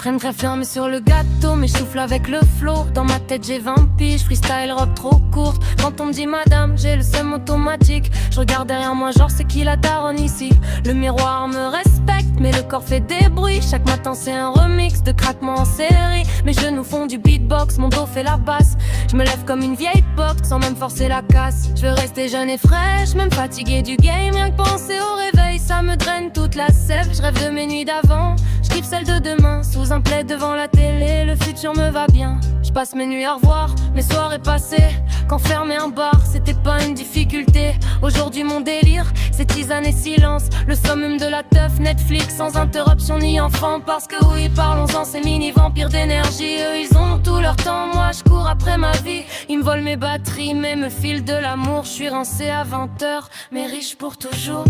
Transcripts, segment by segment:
Traîne très ferme sur le gâteau, mais je souffle avec le flow. Dans ma tête j'ai 20 piges, freestyle robe trop courte. Quand on me dit madame, j'ai le seum automatique. Je regarde derrière moi genre c'est qui la daronne ici. Le miroir me respecte, mais le corps fait des bruits. Chaque matin c'est un remix de craquements en série. Mes genoux font du beatbox, mon dos fait la basse. Je me lève comme une vieille porte sans même forcer la casse. Je veux rester jeune et fraîche, même fatiguée du game. Rien que penser au réveil, ça me draine toute la sève. Je rêve de mes nuits d'avant, je kiffe celle de demain. Sous un plaid devant la télé, le futur me va bien. Je passe mes nuits à revoir, mes soirées passées. Quand fermer un bar, c'était pas une difficulté. Aujourd'hui mon délire, c'est tisane et silence. Le summum de la teuf, Netflix sans interruption ni enfant. Parce que oui, parlons-en, ces mini-vampires d'énergie. Eux ils ont tout leur temps, moi je cours après ma vie. Ils me volent mes batteries, mais me filent de l'amour. Je suis rincé à 20h, mais riche pour toujours.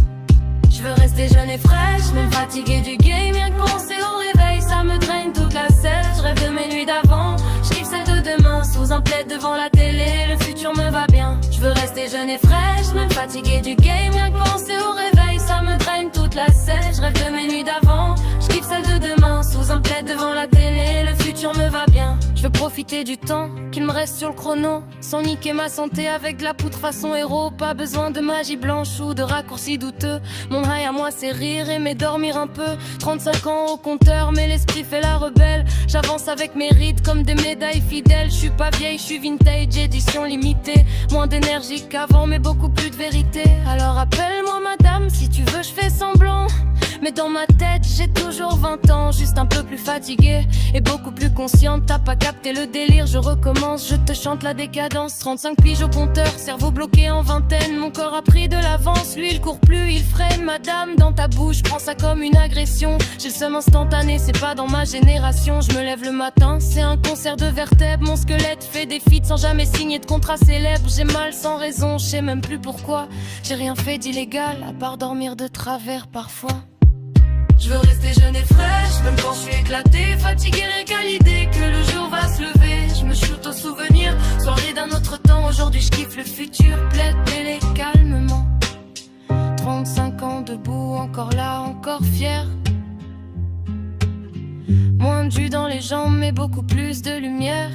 Je veux rester jeune et fraîche, même fatiguée du game. Rien que penser au réveil, ça me draine toute la selle. Je rêve de mes nuits d'avant, je kiffe celle de demain. Sous un plaid devant la télé, le futur me va bien. Je veux rester jeune et fraîche, même fatiguée du game. Rien que penser au réveil, ça me draine toute la selle. Je rêve de mes nuits d'avant, je kiffe celle de demain. Sous un plaid devant la télé, le futur me va bien. Je veux profiter du temps qu'il me reste sur le chrono, sans niquer ma santé avec de la poudre façon héros. Pas besoin de magie blanche ou de raccourcis douteux. Mon high à moi c'est rire, aimer dormir un peu. 35 ans au compteur, mais l'esprit fait la rebelle. J'avance avec mes rides comme des médailles fidèles. Je suis pas vieille, je suis vintage, édition limitée. Moins d'énergie qu'avant, mais beaucoup plus de vérité. Alors appelle-moi madame, si tu veux je fais semblant. Mais dans ma tête j'ai toujours 20 ans. Juste un peu plus fatiguée et beaucoup plus consciente. T'as pas capté le délire, je recommence. Je te chante la décadence. 35 piges au compteur, cerveau bloqué en vingtaine. Mon corps a pris de l'avance, lui il court plus, il freine. Madame dans ta bouche, prends ça comme une agression. J'ai le seum instantané, c'est pas dans ma génération. Je me lève le matin, c'est un concert de vertèbres. Mon squelette fait des feats sans jamais signer de contrat célèbre. J'ai mal sans raison, je sais même plus pourquoi. J'ai rien fait d'illégal, à part dormir de travers parfois. Je veux rester jeune et fraîche, même quand je suis éclatée, fatiguée rien qu'à l'idée que le jour va se lever. Je me shoot au souvenir, soirée d'un autre temps. Aujourd'hui je kiffe le futur, plaid, télé, calmement. 35 ans debout, encore là, encore fier. Moins de jus dans les jambes, mais beaucoup plus de lumière.